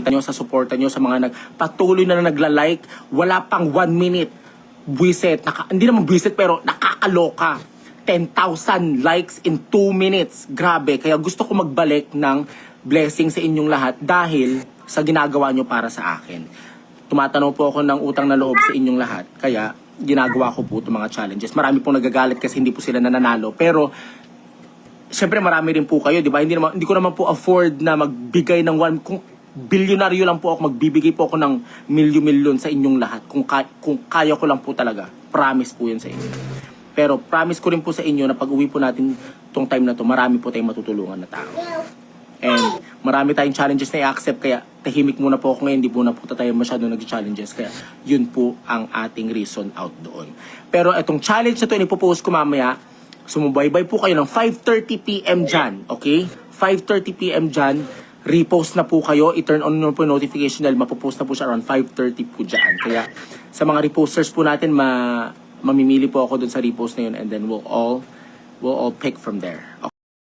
nyo, sa suporta nyo, sa mga patuloy na nagla-like. Wala pang 1 minute. Buisit. Hindi naman buisit pero nakakaloka. 10,000 likes in 2 minutes. Grabe. Kaya gusto ko magbalik ng blessing sa inyong lahat dahil sa ginagawa nyo para sa akin. Tumatanaw po ako ng utang na loob sa inyong lahat. Kaya ginagawa ko po itong mga challenges. Marami pong nagagalit kasi hindi po sila nananalo. Pero siyempre marami rin po kayo, di ba? Hindi ko naman po afford na magbigay ng kung bilyonaryo lang po ako, magbibigay po ako ng milyon-milyon sa inyong lahat. Kung kaya ko lang po talaga. Promise po yun sa inyo. Pero promise ko rin po sa inyo na pag uwi po natin tong time na to, marami po tayong matutulungan na tao. And marami tayong challenges na i-accept, kaya tahimik muna po ako ngayon, hindi po na po tayo masyado nag-challenges, kaya yun po ang ating reason out doon. Pero itong challenge na to, inipopost ko mamaya, sumubaybay po kayo ng 5:30 PM dyan, okay? 5:30 PM dyan, repost na po kayo, i-turn on nyo po yung notification dahil mapopost na po siya around 5:30 po dyan. Kaya sa mga reposters po natin, mamimili po ako dun sa repost na yun, and then we'll all pick from there.